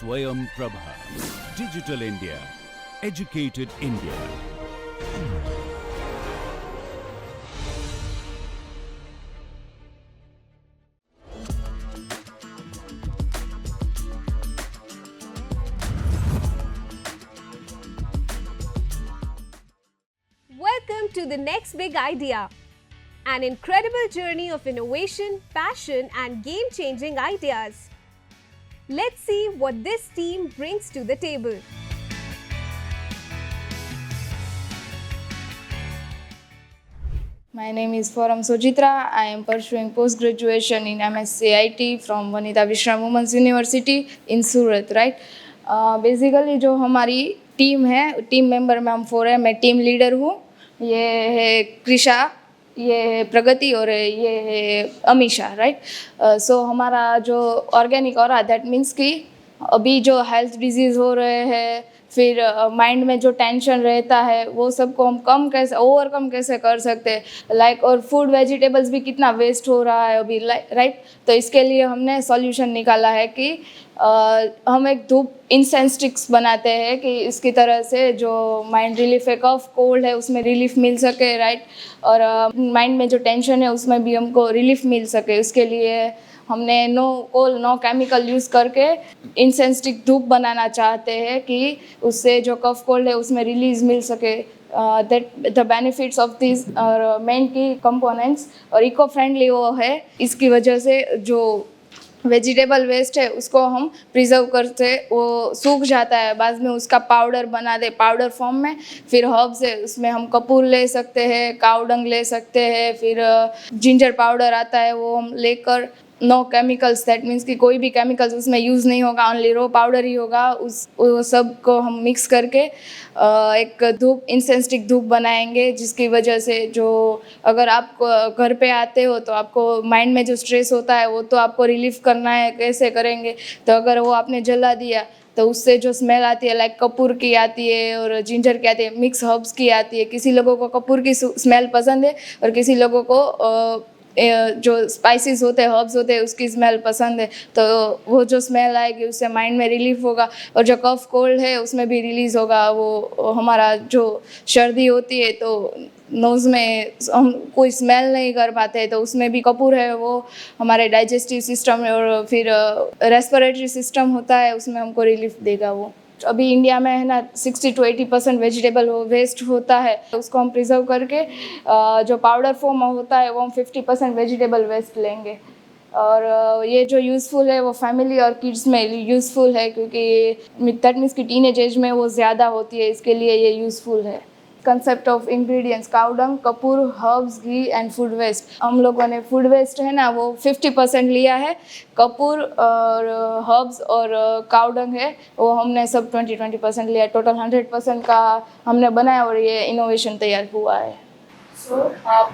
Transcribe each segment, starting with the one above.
Swayam Prabha. Digital India. Educated India. Welcome to the next big idea. An incredible journey of innovation, passion, and game-changing ideas. Let's see what this team brings to the table. My name is Forum Sojitra. I am pursuing post-graduation in MSc IT from Vanita Vishram Women's University in Surat, right? Basically जो हमारी team है, team member में हम 4 हैं, मैं team leader हूँ. ये है कृषा, ये है प्रगति और ये है अमीशा, राइट? सो हमारा जो ऑर्गेनिक और दैट मीन्स कि अभी जो हेल्थ डिजीज़ हो रहे हैं, फिर माइंड में जो टेंशन रहता है वो सबको हम कम कैसे ओवरकम कैसे कर सकते हैं, लाइक और फूड वेजिटेबल्स भी कितना वेस्ट हो रहा है अभी, राइट? तो इसके लिए हमने सॉल्यूशन निकाला है कि हम एक धूप इंसेंस स्टिक्स बनाते हैं कि इसकी तरह से जो माइंड रिलीफ है, कफ कोल्ड है उसमें रिलीफ मिल सके, राइट? और माइंड में जो टेंशन है उसमें भी हमको रिलीफ मिल सके. उसके लिए हमने नो कोल नो केमिकल यूज़ करके इंसेंस स्टिक धूप बनाना चाहते हैं कि उससे जो कफ कोल्ड है उसमें रिलीज मिल सके. That the benefits of this और मेन की कंपोनेंट्स और इको फ्रेंडली वो है. इसकी वजह से जो वेजिटेबल वेस्ट है उसको हम प्रिजर्व करते, वो सूख जाता है, बाद में उसका पाउडर बना दे पाउडर फॉर्म में. फिर हर्ब्स है उसमें हम कपूर ले सकते हैं, कावडंग ले सकते हैं, फिर जिंजर पाउडर आता है वो हम लेकर नो केमिकल्स, दैट मीन्स कि कोई भी केमिकल्स उसमें यूज़ नहीं होगा, ओनली रो पाउडर ही होगा. वो सब को हम मिक्स करके एक धूप इंसेंस स्टिक धूप बनाएंगे, जिसकी वजह से जो अगर आप घर पे आते हो तो आपको माइंड में जो स्ट्रेस होता है वो तो आपको रिलीफ करना है, कैसे करेंगे? तो अगर वो आपने जला दिया तो उससे जो स्मेल आती है, लाइक कपूर की आती है और जिंजर की आती है, मिक्स हर्ब्स की आती है. किसी लोगों को कपूर की स्मेल पसंद है और किसी लोगों को जो स्पाइसेस होते हैं, हर्ब्स होते हैं, उसकी स्मेल पसंद है. तो वो जो स्मेल आएगी उससे माइंड में रिलीफ होगा और जो कफ कोल्ड है उसमें भी रिलीज़ होगा. वो हमारा जो सर्दी होती है तो नोज़ में हम कोई स्मेल नहीं कर पाते, तो उसमें भी कपूर है, वो हमारे डाइजेस्टिव सिस्टम और फिर रेस्पिरेटरी सिस्टम होता है उसमें हमको रिलीफ देगा. वो अभी इंडिया में है ना 60 to 80% वेजिटेबल वेस्ट होता है, उसको हम प्रिजर्व करके जो पाउडर फॉर्म होता है वो हम 50% वेजिटेबल वेस्ट लेंगे. और ये जो यूज़फुल है वो फैमिली और किड्स में यूज़फुल है, क्योंकि दैट मीन्स की टीनेज एज में वो ज़्यादा होती है, इसके लिए ये यूज़फुल है. कंसेप्ट ऑफ इंग्रेडिएंट्स कावडंग, कपूर, herbs, ghee and food waste. हम लोगों ने फूड वेस्ट है ना वो 50% लिया है, कपूर और हर्ब्स और कावडंग है वो हमने सब 20% लिया. टोटल 100% का हमने बनाया और ये इनोवेशन तैयार हुआ है. सो आप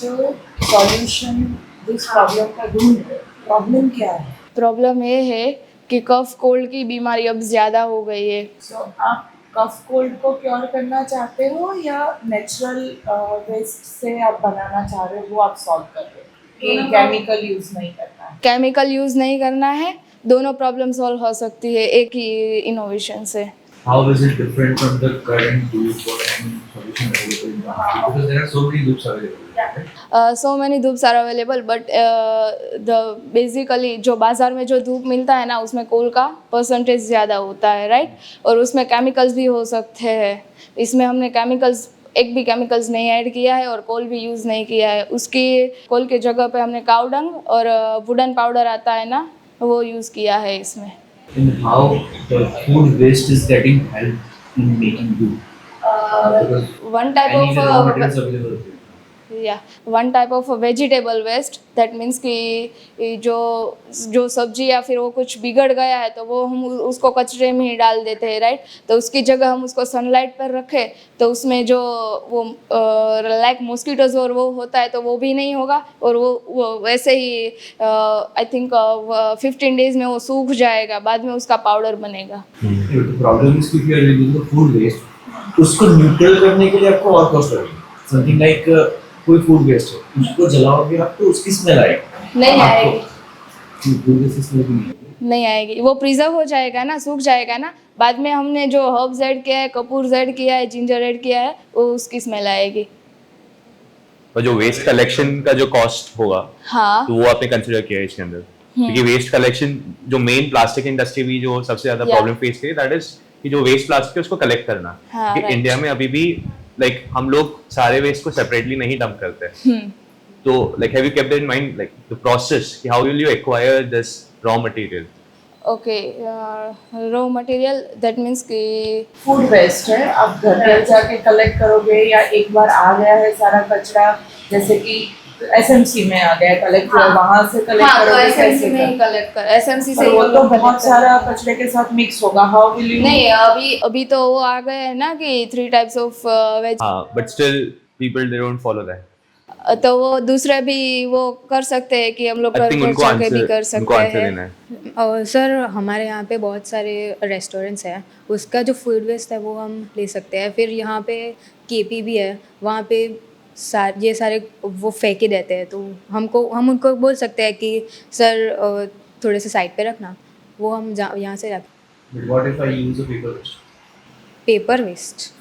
जो सॉल्यूशन दिस प्रॉब्लम का ढूंढ रहे, प्रॉब्लम क्या है? प्रॉब्लम ये है कि कफ कोल्ड की बीमारी अब ज़्यादा हो गई है. सो आप कफ कोल्ड को क्योर करना चाहते हो या नेचुरल वेस्ट से आप बनाना चाह रहे हो, वो आप सॉल्व कर रहे हो कि केमिकल यूज़ नहीं करना है? केमिकल यूज़ नहीं करना है, दोनों प्रॉब्लम सॉल्व हो सकती है एक ही इनोवेशन से. How is it different from the current tools for any solution available in the market? Because there are so many loops available. Right? So many धूप्स आर अवेलेबल, बट बेसिकली जो बाज़ार में जो धूप मिलता है ना उसमें कोल का परसेंटेज ज़्यादा होता है, राइट? और उसमें केमिकल्स भी हो सकते हैं. इसमें हमने केमिकल्स एक भी केमिकल्स नहीं ऐड किया है और कोल भी यूज़ नहीं किया है. उसकी कोल के जगह पे हमने कावडंग और वुडन पाउडर आता है ना वो यूज़ किया है इसमें. And how the food waste is getting helped in making do? Because One type any of raw materials available. One type of vegetable waste, that means कि जो सब्जी या फिर वो कुछ बिगड़ गया है तो वो हम उसको कचरे में ही डाल देते हैं, राइट? तो उसकी जगह हम उसको सनलाइट पर रखें तो उसमें जो वो लाइक मॉस्किटोज और वो होता है तो वो भी नहीं होगा और वो वैसे ही आई थिंक 15 days में वो सूख जाएगा, बाद में उसका पाउडर बनेगा. प्रॉब्लम इज कि यूर यूजिंग फूड वेस्ट, उसको न्यूट्रल करने के लिए आपको और कॉस्ट लगेगी. समथिंग लाइक कोई फूड वेस्ट है उसको जलाओगे आप तो उसकी स्मेल आएगी. नहीं आएगी. फूड वेस्ट स्मेल नहीं नहीं आएगी, वो प्रिजर्व हो जाएगा ना, सूख जाएगा ना, बाद में हमने जो हर्ब्स ऐड किया है, कपूर ऐड किया है, जिंजर ऐड किया है, वो उसकी स्मेल आएगी। और जो वेस्ट कलेक्शन का जो कॉस्ट होगा हाँ तो वो आपने कंसिडर किया है इसके अंदर, क्योंकि वेस्ट कलेक्शन जो मेन प्लास्टिक इंडस्ट्री भी जो सबसे ज्यादा Yeah. प्रॉब्लम फेस करे, दैट इज कि जो वेस्ट प्लास्टिक है उसको कलेक्ट करना। हाँ, क्योंकि right. इंडिया में अभी भी लाइक हम लोग सारे वेस्ट को सेपरेटली नहीं डंप करते हैं। तो like have you kept in mind like the process कि how will you acquire this raw material? Okay, raw material that means कि फूड वेस्ट है, आप घर घर जाके कलेक्ट करोगे या एक बार आ गया है सारा कचरा, जैसे कि एसएमसी में आ गया कलेक्ट हुआ, वहां से कलेक्ट हाँ, तो करोगे एसएमसी कैसे में ही कर? कलेक्ट कर, एसएमसी से पर ही वो हम तो लोग बहुत collect सारा कचरे के साथ मिक्स होगा, हाउ विल यू? नहीं, अभी तो वो आ गए हैं ना कि 3 टाइप्स ऑफ वेज, हाँ, but still people they don't follow that. तो वो दूसरे भी वो कर सकते हैं कि हम लोग आई घर थिंक घर उनको जाके भी आंसर कर उनको सकते आंसर हैं। देना है। और सर हमारे यहाँ पे बहुत सारे रेस्टोरेंट्स हैं, उसका जो फूड वेस्ट है वो हम ले सकते हैं। फिर यहाँ पे केपी भी है, वहाँ पे ये सारे वो फेंके रहते हैं, तो हम उनको बोल सकते हैं कि सर थोड़े से साइड पे रखना, वो हम यहाँ से रख। But what if I use a paper waste? Paper waste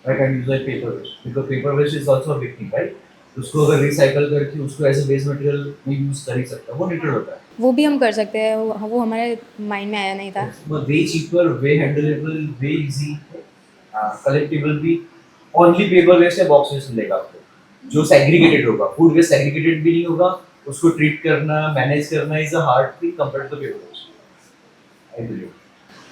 I can use like paper waste because paper waste is also a big thing, right? उसको अगर रिसाइकल करके उसको एज वेस्ट मटेरियल में यूज कर ही सकता है, वो न्यूट्रल होता है। वो भी हम कर सकते हैं, वो हमारे माइंड में आया नहीं था। वे चीपर, वे हैंडलेबल, वे इजी, कलेक्टेबल भी। ओनली पेपर वेस्ट या बॉक्स वेस्ट मिलेगा आपको जो सेग्रीगेटेड होगा। फूड वेस्ट सेग्रीगेटेड भी नहीं होगा, उसको ट्रीट करना, मैनेज करना is a hard thing compared to paper waste, I believe.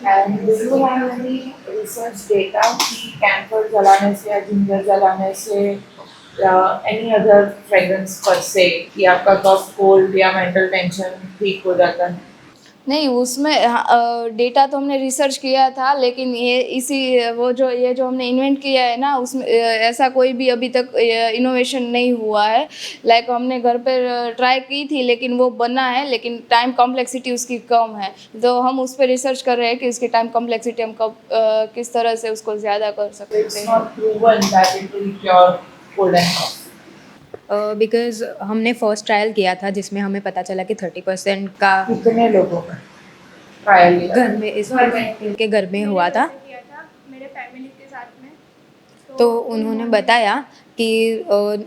And do you have any research data कि कैंफर जलाने से या जिंजर जलाने से या any other fragrance per se कि आपका कफ, कोल्ड या मेंटल टेंशन ठीक हो जाता है? नहीं, उसमें डेटा तो हमने रिसर्च किया था, लेकिन ये जो हमने इन्वेंट किया है ना, उसमें ऐसा कोई भी अभी तक इनोवेशन नहीं हुआ है। लाइक हमने घर पर ट्राई की थी, लेकिन वो बना है, लेकिन टाइम कॉम्प्लेक्सिटी उसकी कम है। तो हम उस पर रिसर्च कर रहे हैं कि इसकी टाइम कॉम्प्लेक्सिटी हम कब किस तरह से उसको ज़्यादा कर सकते It's हैं। not proven that it will cure cold and cough. Because हमने फर्स्ट ट्रायल किया था जिसमें हमें पता चला कि 30% का कितने लोगों का ट्रायल लिया? घर में इनके घर में हुआ था। मेरे फैमिली के साथ में तो उन्होंने बताया कि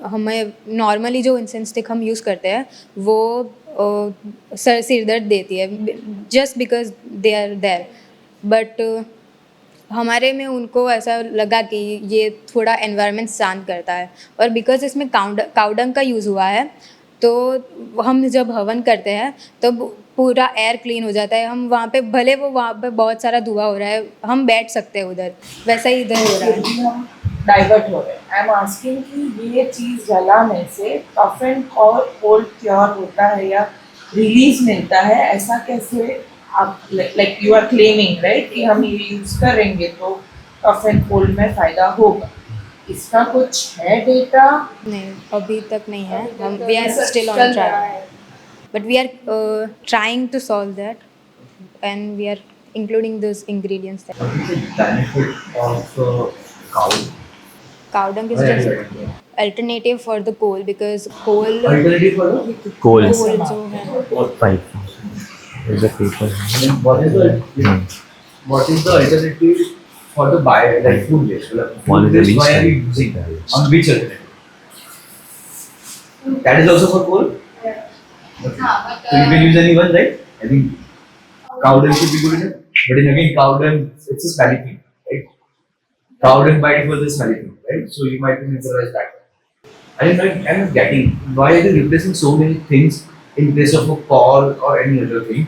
हमें नॉर्मली जो इंसेंस स्टिक हम यूज़ करते हैं वो सिर दर्द देती है just because they are there, but हमारे में उनको ऐसा लगा कि ये थोड़ा एनवायरनमेंट शांत करता है, और बिकॉज इसमें काउडंग का यूज़ हुआ है, तो हम जब हवन करते हैं तब पूरा एयर क्लीन हो जाता है। हम वहाँ पे भले वो वहाँ पे बहुत सारा धुआं हो रहा है, हम बैठ सकते हैं उधर, वैसा ही इधर हो रहा है। डाइवर्ट हो रहे हैं। आई एम आस्किंग कि ये चीज़ जलाने से कफ एंड कोल्ड क्योर होता है या रिलीज मिलता है, ऐसा कैसे आप like you are claiming right कि हम ये यूज़ करेंगे तो कफ एंड कोल्ड में फ़ायदा होगा, इसका कुछ है डेटा? नहीं, अभी तक नहीं है। हम we are still on trial, but we are trying to solve that and we are including those ingredients there. What is the benefit of cow? Cow dung is just alternative for the coal, because coal Alternative for the coal coal जो है pipe is the paper. what is the alternative for the bio like food waste? Like, One food is the waste, least why are we one. using that? On which alternative? That is also for coal? Okay. So you can use any one, right? I think cow dung should be good enough. But then again, cow dung, it's a smelly thing, right? Cow dung by default is a smelly thing, right? So you might be mesmerized that way. I'm not getting why are they replacing so many things in place of a coal or any other thing,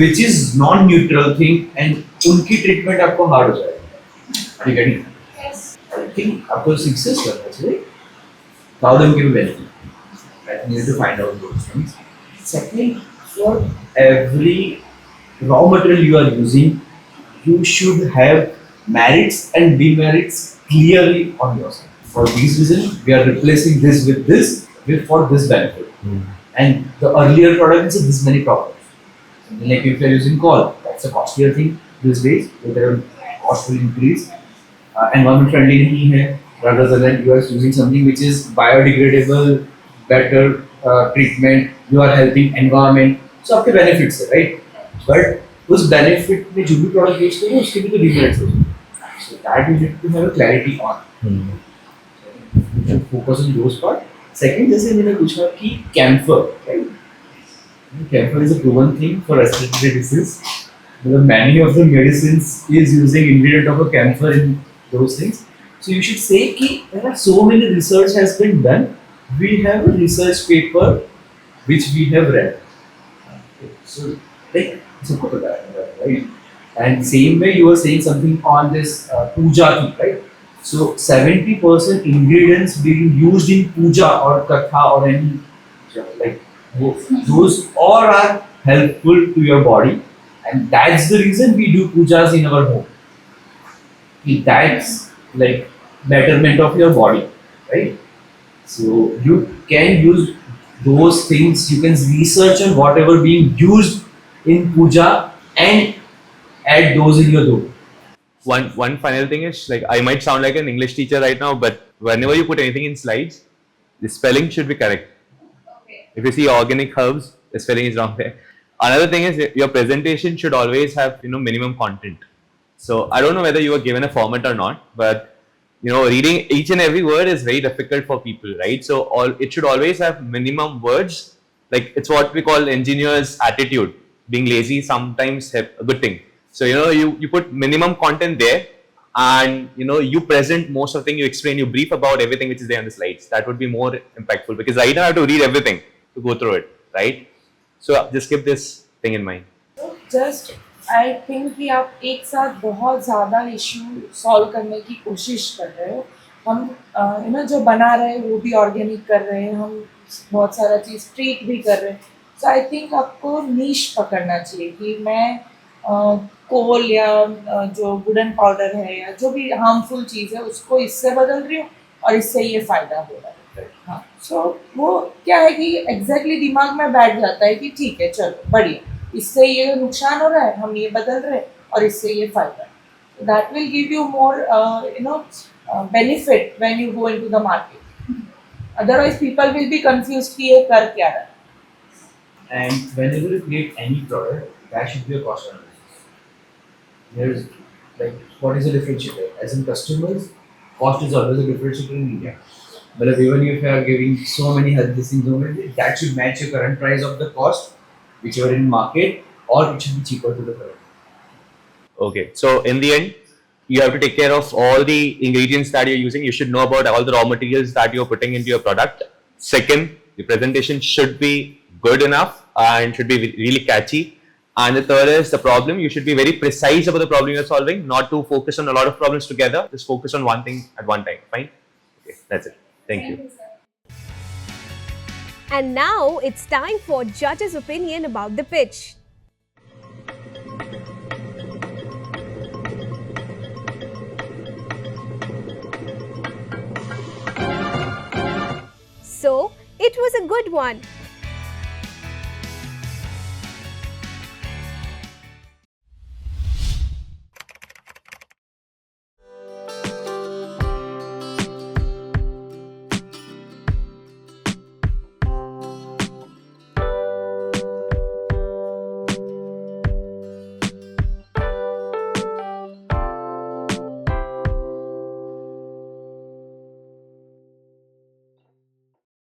which is non-neutral thing, and उनकी treatment आपको hard हो जाएगा. Are you getting? Yes. I think आपको success करना चाहिए. Cow dung की भी benefit. I think you need to find out those things. Second, for every raw material you are using, you should have merits and demerits clearly on your side. For these reasons, we are replacing this for this benefit. And the earlier product is this many problems. Like if you are using coal, that's a costlier thing these days. So their cost will increase. Environment friendly नहीं है, rather than you are using something which is biodegradable, better treatment. You are helping environment. So आपके benefits है, right? But उस benefit में जो भी product बेचते हैं उसके भी तो डिमेरिट्स होते हैं. So that you need to have a clarity on. You should focus on those part. Second, जैसे मैंने पूछा कि camphor, right? Camphor is a proven thing for respiratory disease. Many of the medicines is using ingredient of a camphor in those things. So you should say कि there are so many research has been done. We have a research paper which we have read. So like सबको पता है, right? And same way you were saying something on this puja thing, right? So 70% ingredients being used in puja or katha or any like those all are helpful to your body, and that's the reason we do pujas in our home. That's like betterment of your body, right? So you can use those things. You can research on whatever being used in puja and add those in your dough. One final thing is, like, I might sound like an English teacher right now, but whenever you put anything in slides, the spelling should be correct. If you see organic herbs, the spelling is wrong there. Another thing is your presentation should always have minimum content. So I don't know whether you were given a format or not, but reading each and every word is very difficult for people, right? So it should always have minimum words. Like, it's what we call engineer's attitude. Being lazy sometimes a good thing. So you put minimum content there, and you present most of the thing, you explain, you brief about everything which is there on the slides. That would be more impactful, because right now I have to read everything to go through it, right? So just keep this thing in mind. Just I think कि आप एक साथ बहुत ज़्यादा issue solve करने की कोशिश कर रहे हो. हम जो बना रहे हैं वो भी ऑर्गेनिक कर रहे हैं, हम बहुत सारा चीज़ ट्रीट भी कर रहे हैं. सो आई थिंक आपको नीश पकड़ना चाहिए कि मैं कोल या जो वुडन पाउडर है या जो भी हार्मफुल चीज़ है उसको इससे बदल रही हूँ और इससे ये फ़ायदा हो रहा है. हाँ, सो वो क्या है कि एग्जैक्टली दिमाग में बैठ जाता है कि ठीक है, चलो बढ़िया, इससे ये नुकसान हो रहा है, हम ये बदल रहे हैं और इससे ये फ़ायदा है. That will give you more benefit when you go into the market. Otherwise people will be confused कि ये कर क्या रहा है. And whenever you create any product, that should be a cost analysis. There's like, what is the differentiator? As in customers, cost is always a differentiator in India. But even if you are giving so many healthy things over it, that should match your current price of the cost, which you are in market, or it should be cheaper to the current. Okay, so in the end, you have to take care of all the ingredients that you're using. You should know about all the raw materials that you're putting into your product. Second, the presentation should be good enough and should be really catchy. And the third is the problem. You should be very precise about the problem you're solving, not to focus on a lot of problems together. Just focus on one thing at one time. Fine? Okay, that's it. Thank you. And now it's time for judges' opinion about the pitch. So, it was a good one.